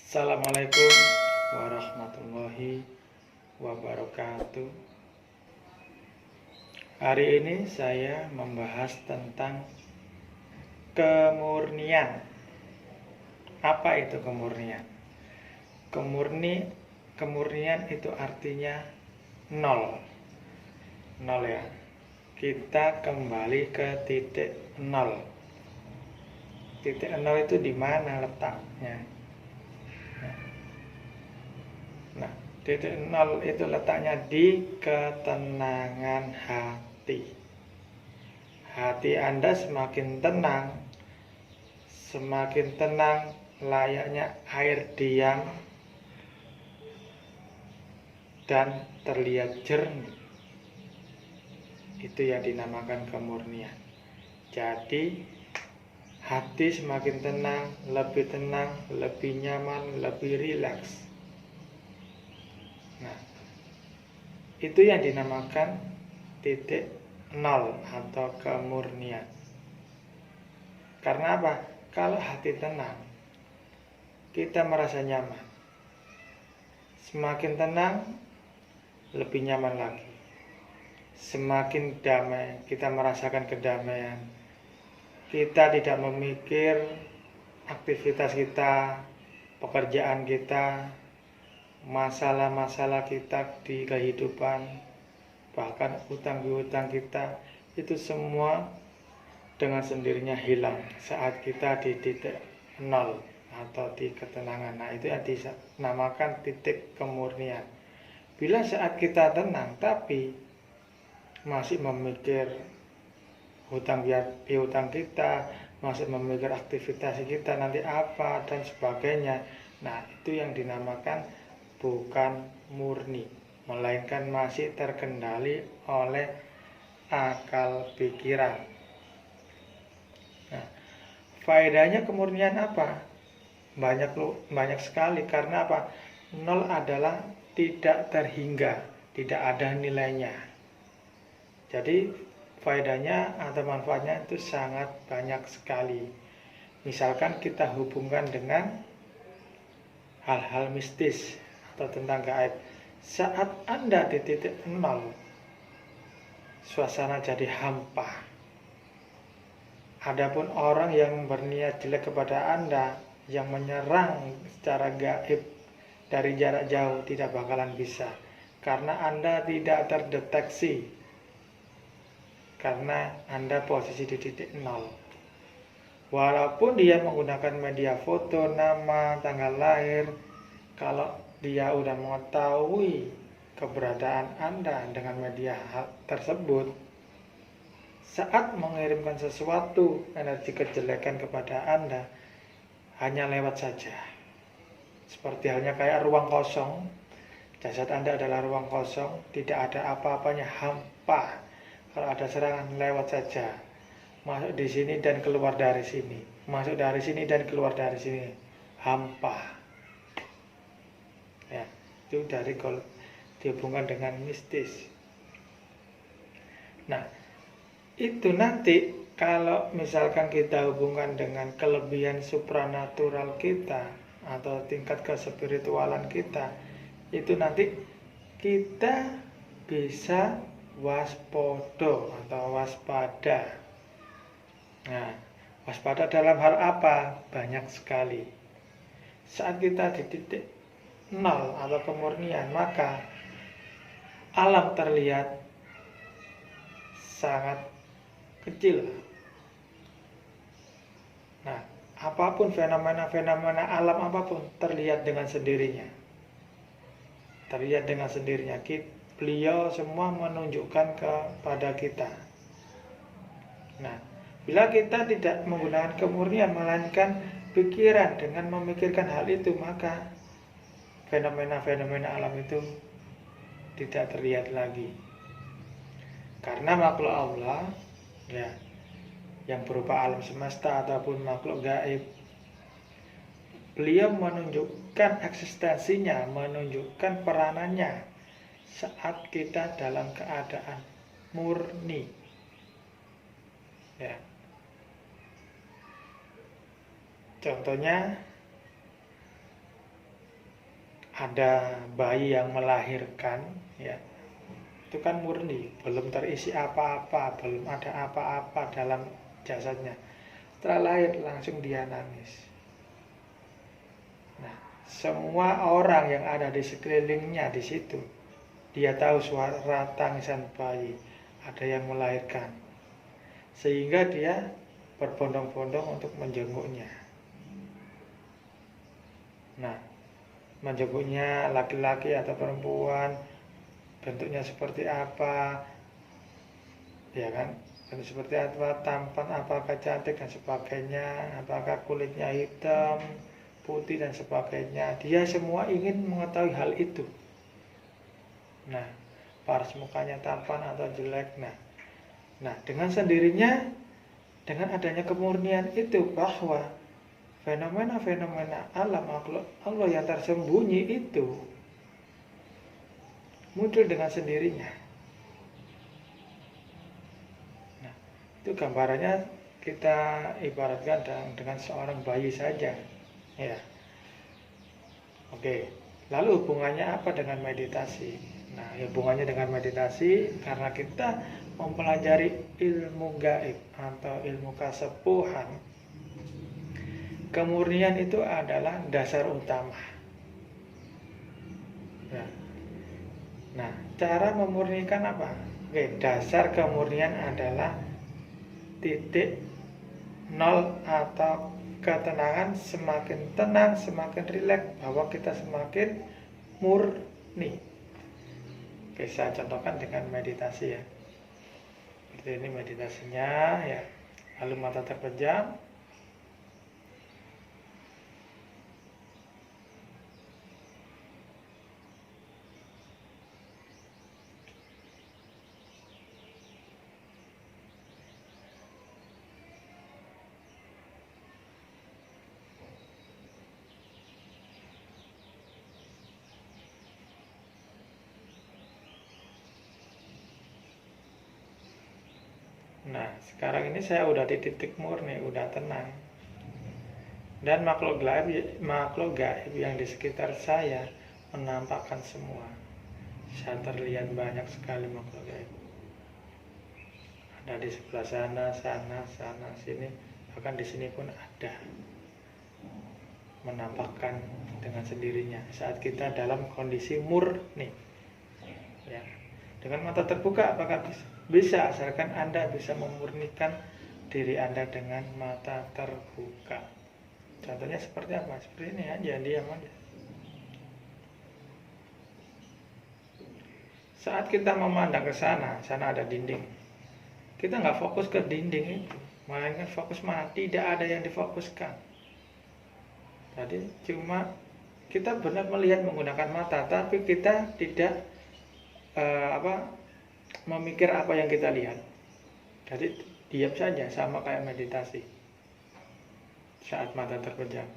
Assalamualaikum warahmatullahi wabarakatuh. Hari ini saya membahas tentang kemurnian. Apa itu kemurnian? Kemurnian itu artinya nol. Nol ya. Kita kembali ke titik nol. Titik nol itu di mana letaknya? Nah, titik nol itu letaknya di ketenangan hati. Hati Anda semakin tenang layaknya air diam dan terlihat jernih. Itu yang dinamakan kemurnian. Jadi, hati semakin tenang, lebih nyaman, lebih rileks. Nah, itu yang dinamakan titik nol atau kemurnian. Karena apa? Kalau hati tenang, kita merasa nyaman. Semakin tenang, lebih nyaman lagi. Semakin damai, kita merasakan kedamaian. Kita tidak memikir aktivitas kita, pekerjaan kita, masalah-masalah kita di kehidupan, bahkan utang-piutang kita, itu semua dengan sendirinya hilang saat kita di titik nol atau di ketenangan. Nah, itu yang dinamakan titik kemurnian. Bila saat kita tenang tapi masih memikir hutang piutang kita, masih memikir aktivitas kita nanti apa dan sebagainya, nah itu yang dinamakan bukan murni, melainkan masih terkendali oleh akal pikiran. Nah, faedahnya kemurnian apa? Banyak sekali. Karena apa? Nol adalah tidak terhingga, tidak ada nilainya. Jadi faedahnya atau manfaatnya itu sangat banyak sekali. Misalkan kita hubungkan dengan hal-hal mistis atau tentang gaib. Saat Anda di titik nol, suasana jadi hampa. Adapun orang yang berniat jelek kepada Anda, yang menyerang secara gaib dari jarak jauh, tidak bakalan bisa. Karena Anda tidak terdeteksi. Karena Anda posisi di titik nol. Walaupun dia menggunakan media foto, nama, tanggal lahir, kalau dia udah mengetahui keberadaan Anda dengan media tersebut, saat mengirimkan sesuatu energi kejelekan kepada Anda, hanya lewat saja. Seperti halnya kayak ruang kosong, jasad Anda adalah ruang kosong, tidak ada apa-apanya, hampa. Kalau ada serangan, lewat saja. Masuk di sini dan keluar dari sini. Masuk dari sini dan keluar dari sini. Hampa. Ya, itu dihubungkan dengan mistis. Nah, itu nanti kalau misalkan kita hubungkan dengan kelebihan supranatural kita atau tingkat kespiritualan kita, itu nanti kita bisa waspada atau waspada. Nah, waspada dalam hal apa? Banyak sekali. Saat kita di titik nol atau kemurnian, maka alam terlihat sangat kecil. Nah, apapun fenomena alam apapun terlihat dengan sendirinya. Beliau semua menunjukkan kepada kita. Nah, bila kita tidak menggunakan kemurnian, melainkan pikiran dengan memikirkan hal itu, maka fenomena-fenomena alam itu tidak terlihat lagi. Karena makhluk Allah, ya, yang berupa alam semesta ataupun makhluk gaib, beliau menunjukkan eksistensinya, menunjukkan peranannya saat kita dalam keadaan murni. Ya. Contohnya ada bayi yang melahirkan, ya, itu kan murni, belum terisi apa-apa, belum ada apa-apa dalam jasadnya. Setelah lahir langsung dia nangis. Nah, semua orang yang ada di sekelilingnya di situ, dia tahu suara tangisan bayi, ada yang melahirkan, sehingga dia berbondong-bondong untuk menjenguknya. Nah, menjenguknya laki-laki atau perempuan, bentuknya seperti apa, ya kan? Bentuk seperti apa, tampan, apakah cantik dan sebagainya, apakah kulitnya hitam, putih dan sebagainya. Dia semua ingin mengetahui hal itu. Nah, paras mukanya tampan atau jelek. Nah, dengan sendirinya, dengan adanya kemurnian itu, bahwa fenomena-fenomena alam Allah yang tersembunyi itu muncul dengan sendirinya. Nah, itu gambarannya kita ibaratkan dengan seorang bayi saja, ya. Oke, lalu hubungannya apa dengan meditasi? Nah, hubungannya dengan meditasi karena kita mempelajari ilmu gaib atau ilmu kasepuhan. Kemurnian itu adalah dasar utama. Nah, cara memurnikan apa? Oke, dasar kemurnian adalah titik nol atau ketenangan. Semakin tenang, semakin rileks, bahwa kita semakin murni. Oke, saya contohkan dengan meditasi, ya. Seperti ini meditasinya, ya. Lalu mata terpejam. Nah, sekarang ini saya udah di titik murni, udah tenang. Dan makhluk gaib yang di sekitar saya menampakkan semua. Saya terlihat banyak sekali makhluk gaib. Ada di sebelah sana, sini, bahkan di sini pun ada. Menampakkan dengan sendirinya saat kita dalam kondisi murni, ya. Dengan mata terbuka apakah bisa, asalkan Anda bisa memurnikan diri Anda dengan mata terbuka. Contohnya seperti apa? Seperti ini aja, diam aja. Saat kita memandang ke sana ada dinding. Kita nggak fokus ke dinding itu, melainkan fokus mana? Tidak ada yang difokuskan. Jadi cuma kita benar melihat menggunakan mata, tapi kita tidak memikir apa yang kita lihat. Jadi diam saja, sama kayak meditasi saat mata terpejam.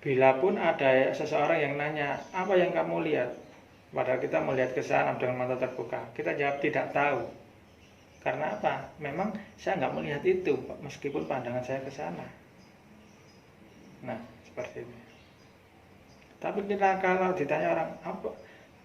Bila pun ada seseorang yang nanya, apa yang kamu lihat? Padahal kita melihat ke sana dengan mata terbuka, kita jawab tidak tahu. Karena apa? Memang saya nggak melihat itu, meskipun pandangan saya ke sana. Nah, seperti ini. Tapi kita kalau ditanya orang,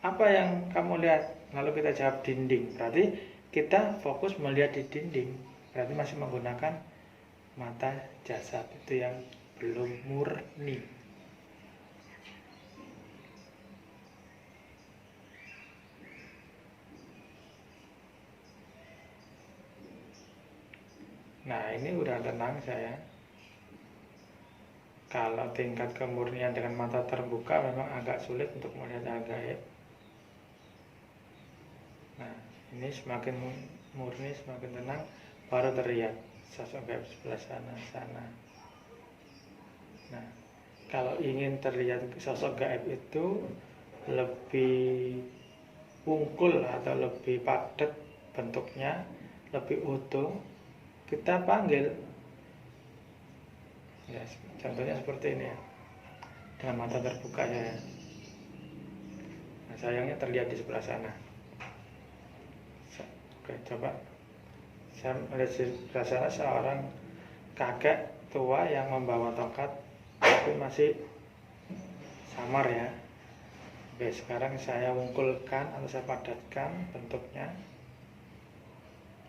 apa yang kamu lihat? Lalu kita jawab dinding. Berarti kita fokus melihat di dinding. Berarti masih menggunakan mata jasad, itu yang belum murni. Nah, ini udah tenang saya. Kalau tingkat kemurnian dengan mata terbuka memang agak sulit untuk melihat hal gaib. Nah, ini semakin murni, semakin tenang, baru terlihat sosok gaib sebelah sana. Nah, kalau ingin terlihat sosok gaib itu lebih ungkul atau lebih padat bentuknya, lebih utuh, kita panggil. Ya, contohnya seperti ini, ya, dengan mata terbuka ya. Nah, sayangnya terlihat di sebelah sana. Oke, coba saya melihat di sebelah sana seorang kakek tua yang membawa tongkat tapi masih samar ya. Oke, sekarang saya wungkulkan atau saya padatkan bentuknya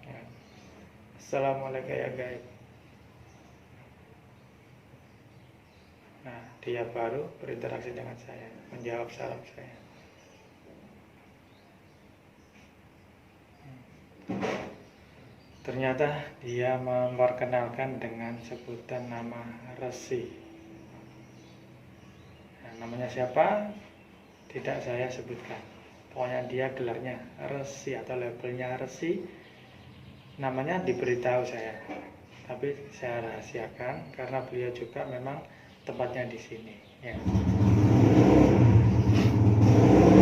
ya. Assalamualaikum ya guys. Nah, dia baru berinteraksi dengan saya, menjawab salam saya. Ternyata dia memperkenalkan dengan sebutan nama Resi. Nah, namanya siapa? Tidak saya sebutkan. Pokoknya dia gelarnya Resi atau labelnya Resi. Namanya diberitahu saya, tapi saya rahasiakan karena beliau juga memang tempatnya di sini. Ya.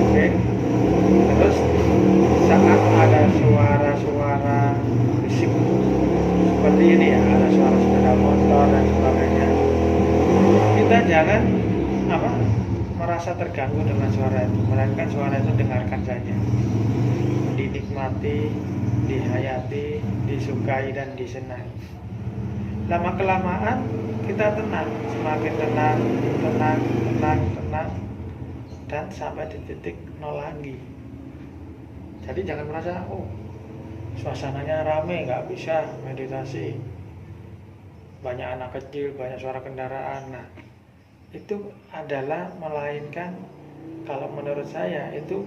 Oke. Terus saat ada suara-suara bisik seperti ini ya, ada suara sepeda motor dan sebagainya, kita jangan merasa terganggu dengan suara itu, melainkan suara itu dengarkan saja, dinikmati, dihayati, disukai dan disenangi. Lama kelamaan kita tenang, semakin tenang, dan sampai di titik nol lagi. Jadi jangan merasa suasananya rame, nggak bisa meditasi, banyak anak kecil, banyak suara kendaraan. Nah, itu adalah melainkan, kalau menurut saya itu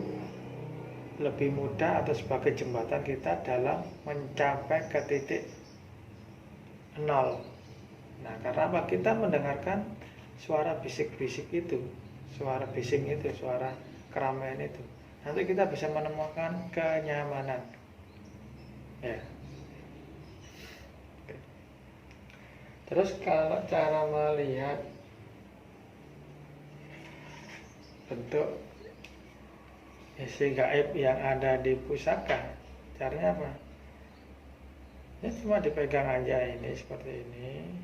lebih mudah atau sebagai jembatan kita dalam mencapai ke titik nol. Nah, karena apa? Kita mendengarkan suara bisik-bisik itu, suara bising itu, suara keramaian itu, nanti kita bisa menemukan kenyamanan ya. Terus kalau cara melihat bentuk isi gaib yang ada di pusaka, caranya apa? Ya cuma dipegang aja ini seperti ini,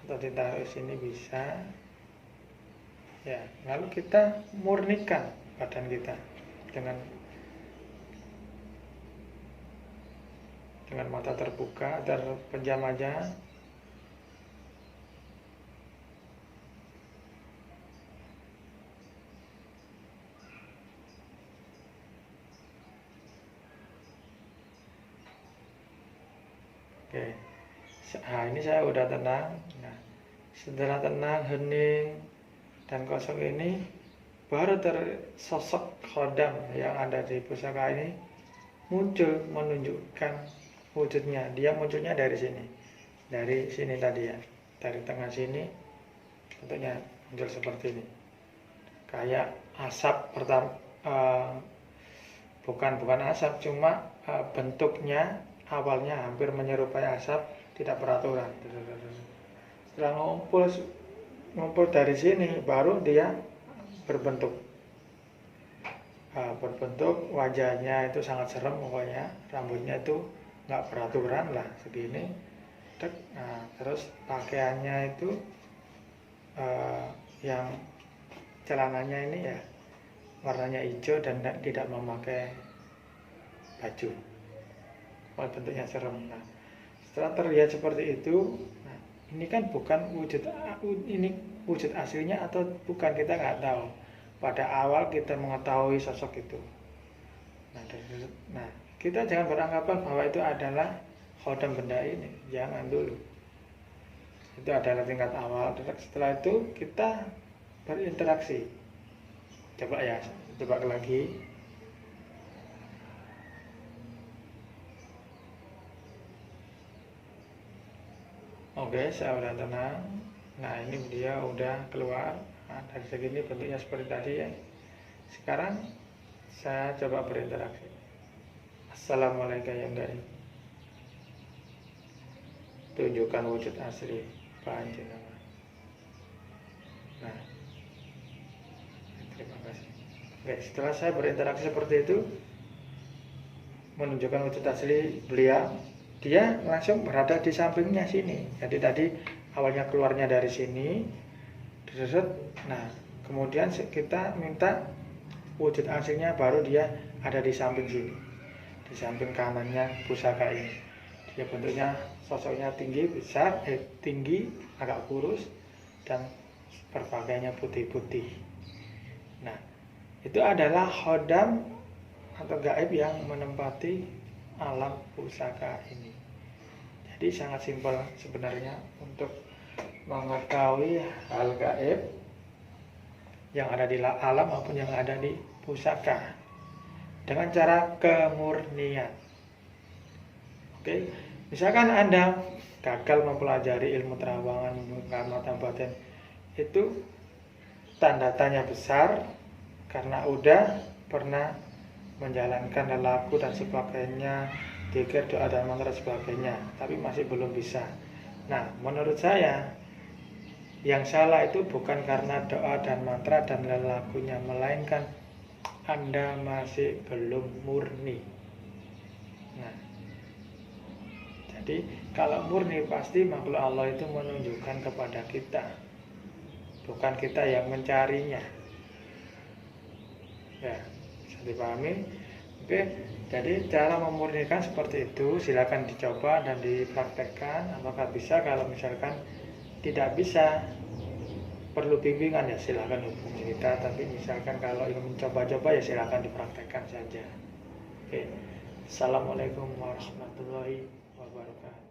atau ditaruh sini bisa ya. Lalu kita murnikan badan kita dengan mata terbuka, terpejam aja. Oke. Nah, ini saya udah tenang. Nah, setelah tenang, hening dan kosong ini, baru tersosok khodam yang ada di pusaka ini muncul, menunjukkan wujudnya. Dia munculnya dari sini tadi ya, dari tengah sini bentuknya muncul seperti ini, kayak asap pertama, bukan asap, cuma bentuknya awalnya hampir menyerupai asap, tidak beraturan. Setelah ngumpul dari sini, baru dia berbentuk wajahnya itu sangat serem pokoknya, rambutnya itu nggak beraturan lah, segini. Nah, terus pakaiannya itu yang celananya ini ya warnanya hijau dan tidak memakai baju. Bentuknya serem. Nah, setelah terlihat seperti itu, nah, ini kan bukan wujud aslinya atau bukan, kita nggak tahu. Pada awal kita mengetahui sosok itu. Nah, kita jangan beranggapan bahwa itu adalah khodam benda ini, jangan dulu. Itu adalah tingkat awal. Setelah itu kita berinteraksi. Coba lagi. Oke, saya udah tenang. Nah, ini dia udah keluar. Nah, dari segini bentuknya seperti tadi ya. Sekarang saya coba berinteraksi. Assalamualaikum ya guys. Tunjukkan wujud asli panjenengan. Nah, terima kasih. Oke, setelah saya berinteraksi seperti itu, menunjukkan wujud asli beliau, dia langsung berada di sampingnya sini. Jadi tadi awalnya keluarnya dari sini, nah kemudian kita minta wujud aslinya, baru dia ada di samping sini, di samping kanannya pusaka ini, Dia bentuknya, sosoknya tinggi, besar, tinggi, agak kurus, dan berpakaiannya putih-putih. Nah, itu adalah khodam atau gaib yang menempati alam pusaka ini. Jadi sangat simpel sebenarnya untuk mengetahui hal gaib yang ada di alam maupun yang ada di pusaka dengan cara kemurnian. Oke, misalkan Anda gagal mempelajari ilmu terawangan, mata batin, itu tanda tanya besar karena udah pernah menjalankan lelaku dan sebagainya, zikir, doa dan mantra sebagainya, tapi masih belum bisa. Nah, menurut saya yang salah itu bukan karena doa dan mantra dan lelakunya, melainkan Anda masih belum murni. Nah, jadi kalau murni pasti makhluk Allah itu menunjukkan kepada kita, bukan kita yang mencarinya. Ya, bisa dipahami. Oke, jadi cara memurnikan seperti itu silakan dicoba dan dipraktekkan. Apakah bisa? Kalau misalkan tidak bisa, perlu bimbingan ya silakan hubungi kita. Tapi misalkan kalau ingin mencoba-coba ya silakan dipraktekkan saja. Oke, assalamualaikum warahmatullahi wabarakatuh.